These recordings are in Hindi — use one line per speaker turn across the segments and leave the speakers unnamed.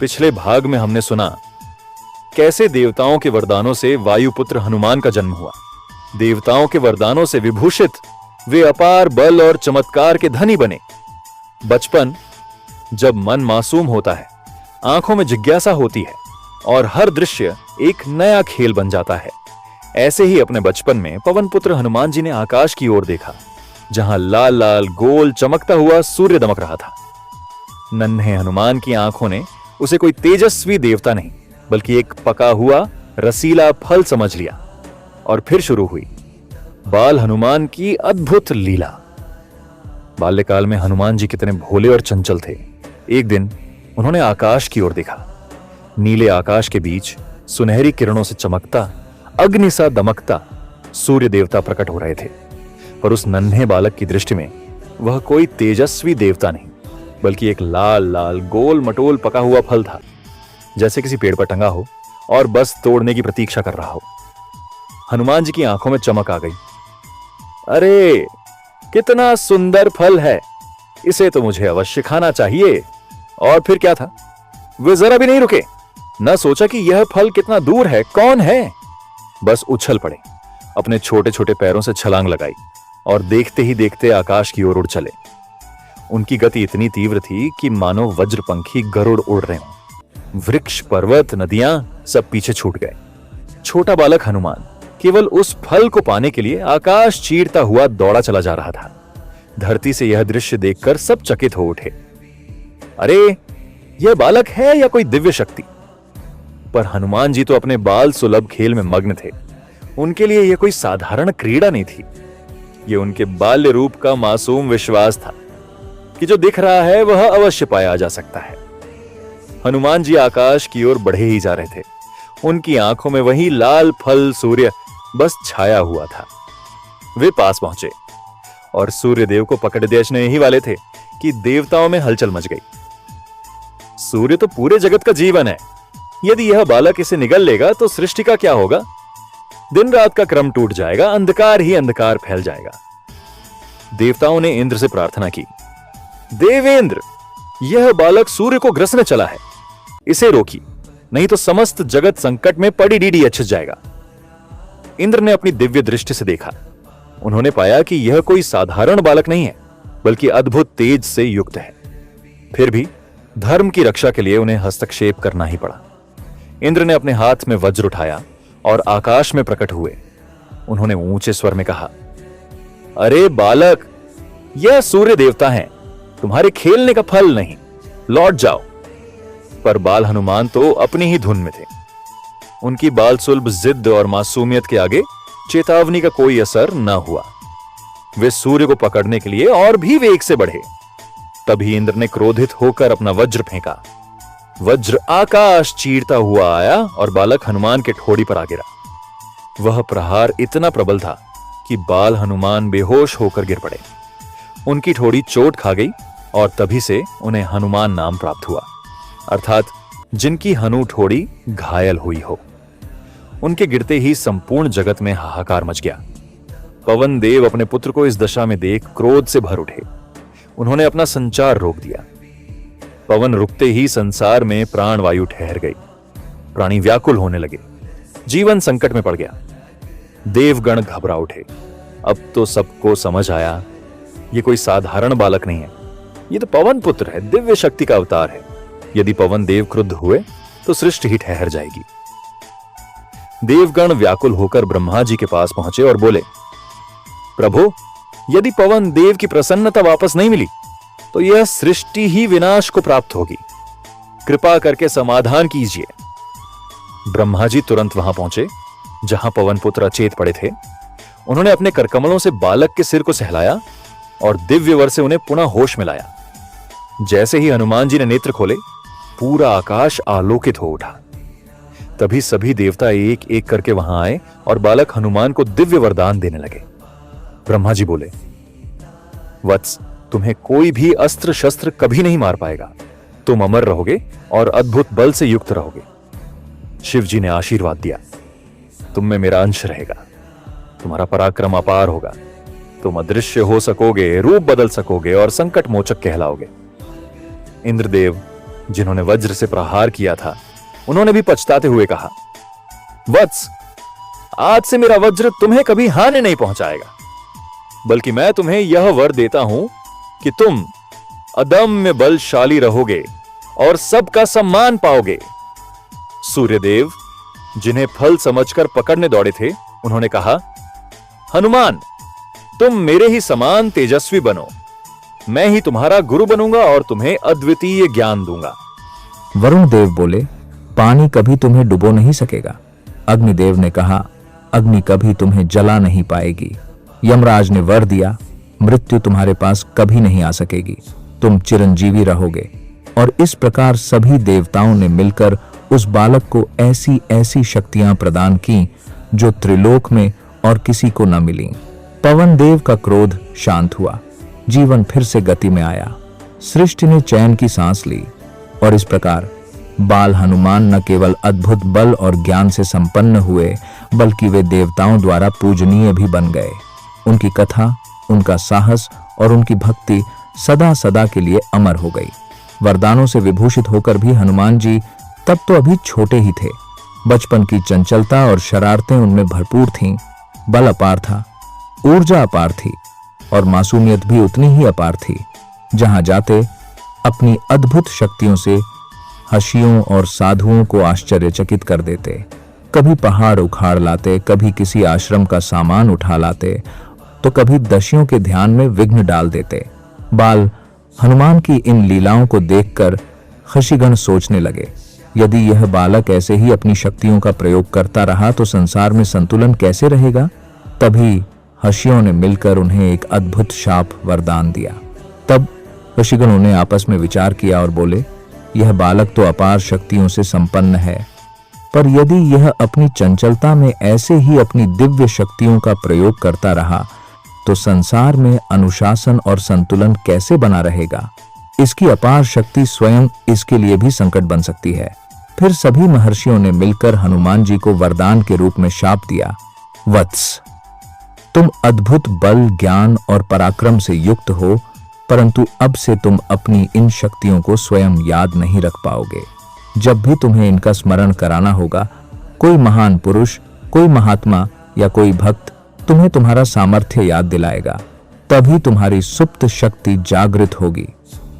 पिछले भाग में हमने सुना कैसे देवताओं के वरदानों से वायुपुत्र हनुमान का जन्म हुआ। देवताओं के वरदानों से विभूषित वे अपार बल और चमत्कार के धनी बने। बचपन, जब मन मासूम होता है, आंखों में जिज्ञासा होती है और हर दृश्य एक नया खेल बन जाता है। ऐसे ही अपने बचपन में पवन पुत्र हनुमान जी ने आकाश की ओर देखा, जहां लाल लाल गोल चमकता हुआ सूर्य दमक रहा था। नन्हे हनुमान की आंखों ने उसे कोई तेजस्वी देवता नहीं, बल्कि एक पका हुआ रसीला फल समझ लिया। और फिर शुरू हुई बाल हनुमान की अद्भुत लीला। बाल्यकाल में हनुमान जी कितने भोले और चंचल थे। एक दिन उन्होंने आकाश की ओर देखा। नीले आकाश के बीच सुनहरी किरणों से चमकता, अग्नि सा दमकता सूर्य देवता प्रकट हो रहे थे। पर उस नन्हे बालक की दृष्टि में वह कोई तेजस्वी देवता नहीं, बल्कि एक लाल लाल गोल मटोल पका हुआ फल था, जैसे किसी पेड़ पर टंगा हो और बस तोड़ने की प्रतीक्षा कर रहा हो। हनुमान जी की आंखों में चमक आ गई। अरे, कितना सुंदर फल है, इसे तो मुझे अवश्य खाना चाहिए। और फिर क्या था, वे जरा भी नहीं रुके। न सोचा कि यह फल कितना दूर है, कौन है, बस उछल पड़े, अपने छोटे छोटे पैरों से छलांग लगाई और देखते ही देखते आकाश की ओर उड़ चले। उनकी गति इतनी तीव्र थी कि मानो वज्रपंखी गरुड़ उड़ रहे हों। वृक्ष, पर्वत, नदियां सब पीछे छूट गए। छोटा बालक हनुमान केवल उस फल को पाने के लिए आकाश चीरता हुआ दौड़ा चला जा रहा था। धरती से यह दृश्य देखकर सब चकित हो उठे। अरे, यह बालक है या कोई दिव्य शक्ति? पर हनुमान जी तो अपने बाल सुलभ खेल में मग्न थे। उनके लिए यह कोई साधारण क्रीड़ा नहीं थी। यह उनके बाल्य रूप का मासूम विश्वास था कि जो दिख रहा है वह अवश्य पाया जा सकता है। हनुमान जी आकाश की ओर बढ़े ही जा रहे थे। उनकी आंखों में वही लाल फल सूर्य बस छाया हुआ था। वे पास पहुंचे और सूर्य देव को पकड़ देने ही वाले थे कि देवताओं में हलचल मच गई। सूर्य तो पूरे जगत का जीवन है। यदि यह बालक इसे निगल लेगा तो सृष्टि का क्या होगा? दिन रात का क्रम टूट जाएगा, अंधकार ही अंधकार फैल जाएगा। देवताओं ने इंद्र से प्रार्थना की, देवेंद्र, यह बालक सूर्य को ग्रसने चला है, इसे रोकी, नहीं तो समस्त जगत संकट में पड़ी डीडी अच्छ जाएगा। इंद्र ने अपनी दिव्य दृष्टि से देखा। उन्होंने पाया कि यह कोई साधारण बालक नहीं है, बल्कि अद्भुत तेज से युक्त है। फिर भी धर्म की रक्षा के लिए उन्हें हस्तक्षेप करना ही पड़ा। इंद्र ने अपने हाथ में वज्र उठाया और आकाश में प्रकट हुए। उन्होंने ऊंचे स्वर में कहा, अरे बालक, यह सूर्य देवता हैं, तुम्हारे खेलने का फल नहीं, लौट जाओ। पर बाल हनुमान तो अपनी ही धुन में थे। उनकी बाल सुलभ जिद और मासूमियत के आगे चेतावनी का कोई असर न हुआ। वे सूर्य को पकड़ने के लिए और भी वेग से बढ़े। तभी इंद्र ने क्रोधित होकर अपना वज्र फेंका। वज्र आकाश चीरता हुआ आया और बालक हनुमान के ठोड़ी पर आ गिरा। वह प्रहार इतना प्रबल था कि बाल हनुमान बेहोश होकर गिर पड़े। उनकी ठोड़ी चोट खा गई और तभी से उन्हें हनुमान नाम प्राप्त हुआ, अर्थात जिनकी हनु ठोड़ी घायल हुई हो। उनके गिरते ही संपूर्ण जगत में हाहाकार मच गया। पवन देव अपने पुत्र को इस दशा में देख क्रोध से भर उठे। उन्होंने अपना संचार रोक दिया। पवन रुकते ही संसार में प्राण वायु ठहर गई। प्राणी व्याकुल होने लगे। जीवन संकट में पड़ गया। देवगण घबरा उठे। अब तो सबको समझ आया, ये कोई साधारण बालक नहीं है, ये तो पवन पुत्र है, दिव्य शक्ति का अवतार है। यदि पवन देव क्रुद्ध हुए तो सृष्टि ही ठहर जाएगी। देवगण व्याकुल होकर ब्रह्मा जी के पास पहुंचे और बोले, प्रभु, यदि पवन देव की प्रसन्नता वापस नहीं मिली तो यह सृष्टि ही विनाश को प्राप्त होगी। कृपा करके समाधान कीजिए। ब्रह्मा जी तुरंत वहां पहुंचे जहां पवन पुत्र अचेत पड़े थे। उन्होंने अपने करकमलों से बालक के सिर को सहलाया और दिव्य वर से उन्हें पुनः होश में लाया। जैसे ही हनुमान जी ने नेत्र खोले, पूरा आकाश आलोकित हो उठा। तभी सभी देवता एक एक करके वहां आए और बालक हनुमान को दिव्य वरदान देने लगे। ब्रह्मा जी बोले, वत्स, तुम्हें कोई भी अस्त्र शस्त्र कभी नहीं मार पाएगा। तुम अमर रहोगे और अद्भुत बल से युक्त रहोगे। शिव जी ने आशीर्वाद दिया, तुम में मेरा अंश रहेगा, तुम्हारा पराक्रम अपार होगा, तुम अदृश्य हो सकोगे, रूप बदल सकोगे और संकट मोचक कहलाओगे। इंद्रदेव जिन्होंने वज्र से प्रहार किया था, उन्होंने भी पछताते हुए कहा, वत्स, आज से मेरा वज्र तुम्हें कभी हानि नहीं पहुंचाएगा, बल्कि मैं तुम्हें यह वर देता हूं कि तुम अदम्य बलशाली रहोगे और सबका सम्मान पाओगे। सूर्यदेव, जिन्हें फल समझकर पकड़ने दौड़े थे, उन्होंने कहा, हनुमान, तुम मेरे ही समान तेजस्वी बनो। मैं ही तुम्हारा गुरु बनूंगा और तुम्हें अद्वितीय ज्ञान दूंगा।
वरुण देव बोले, पानी कभी तुम्हें डुबो नहीं सकेगा। अग्निदेव ने कहा, अग्नि कभी तुम्हें जला नहीं पाएगी। यमराज ने वर दिया, मृत्यु तुम्हारे पास कभी नहीं आ सकेगी, तुम चिरंजीवी रहोगे। और इस प्रकार सभी देवताओं ने मिलकर उस बालक को ऐसी ऐसी शक्तियां प्रदान की जो त्रिलोक में और किसी को न मिली। पवन देव का क्रोध शांत हुआ, जीवन फिर से गति में आया, सृष्टि ने चैन की सांस ली। और इस प्रकार बाल हनुमान न केवल अद्भुत बल और ज्ञान से संपन्न हुए, बल्कि वे देवताओं द्वारा पूजनीय भी बन गए। उनकी कथा, उनका साहस और उनकी भक्ति सदा सदा के लिए अमर हो गई। वरदानों से विभूषित होकर भी हनुमान जी तब तो अभी छोटे ही थे। बचपन की चंचलता और शरारतें उनमें भरपूर थीं। बल अपार था, ऊर्जा अपार थी और मासूमियत भी उतनी ही अपार थी। जहां जाते अपनी अद्भुत शक्तियों से हंसियों और साधुओं को आश्चर्यचकित कर देते। कभी पहाड़ उखाड़ लाते, कभी किसी आश्रम का सामान उठा लाते, तो कभी दस्युओं के ध्यान में विघ्न डाल देते। बाल हनुमान की इन लीलाओं को देखकर ख़ुशीगण सोचने लगे, यदि यह बालक ऐसे ही अपनी शक्तियों का प्रयोग करता रहा तो संसार में संतुलन कैसे रहेगा। तभी ऋषियों ने मिलकर उन्हें एक अद्भुत शाप वरदान दिया। तब ऋषिगणों ने आपस में विचार किया और बोले, यह बालक तो अपार शक्तियों से संपन्न है, पर यदि यह अपनी चंचलता में ऐसे ही अपनी दिव्य शक्तियों का प्रयोग करता रहा तो संसार में अनुशासन और संतुलन कैसे बना रहेगा। इसकी अपार शक्ति स्वयं इसके लिए भी संकट बन सकती है। फिर सभी महर्षियों ने मिलकर हनुमान जी को वरदान के रूप में शाप दिया, वत्स, तुम अद्भुत बल, ज्ञान और पराक्रम से युक्त हो, परंतु अब से तुम अपनी इन शक्तियों को स्वयं याद नहीं रख पाओगे। जब भी तुम्हें इनका स्मरण कराना होगा, कोई महान पुरुष, कोई महात्मा या कोई भक्त तुम्हें तुम्हारा सामर्थ्य याद दिलाएगा, तभी तुम्हारी सुप्त शक्ति जागृत होगी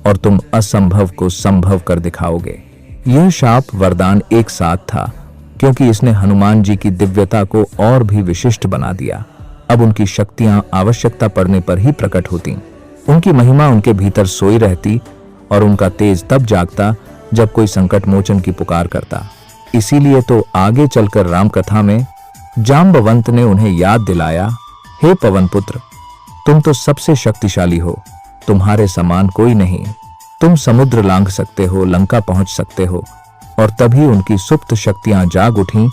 और तुम असंभव को संभव कर दिखाओगे। यह शाप वरदान एक साथ था, क्योंकि इसने हनुमान जी की दिव्यता को और भी विशिष्ट बना दिया। अब उनकी शक्तियां आवश्यकता पड़ने पर ही प्रकट होती। उनकी महिमा उनके भीतर सोई रहती और उनका तेज तब जागता जब कोई संकट मोचन की पुकार करता। इसीलिए तो आगे चलकर राम कथा में जाम्बवंत ने उन्हें याद दिलाया, हे पवन पुत्र, तुम तो सबसे शक्तिशाली हो, तुम्हारे समान कोई नहीं। तुम समुद्र लांघ सकते हो, लंका पहुंच सकते हो। और तभी उनकी सुप्त शक्तियां जाग उठीं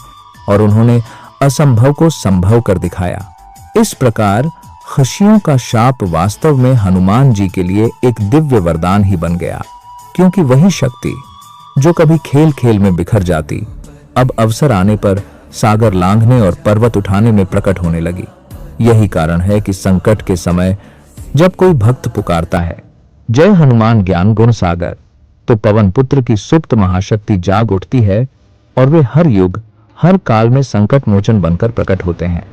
और उन्होंने असंभव को संभव कर दिखाया। इस प्रकार ऋषियों का शाप वास्तव में हनुमान जी के लिए एक दिव्य वरदान ही बन गया, क्योंकि वही शक्ति जो कभी खेल खेल में बिखर जाती, अब अवसर आने पर सागर लांघने और पर्वत उठाने में प्रकट होने लगी। यही कारण है कि संकट के समय जब कोई भक्त पुकारता है, जय हनुमान ज्ञान गुण सागर, तो पवन पुत्र की सुप्त महाशक्ति जाग उठती है और वे हर युग, हर काल में संकट मोचन बनकर प्रकट होते हैं।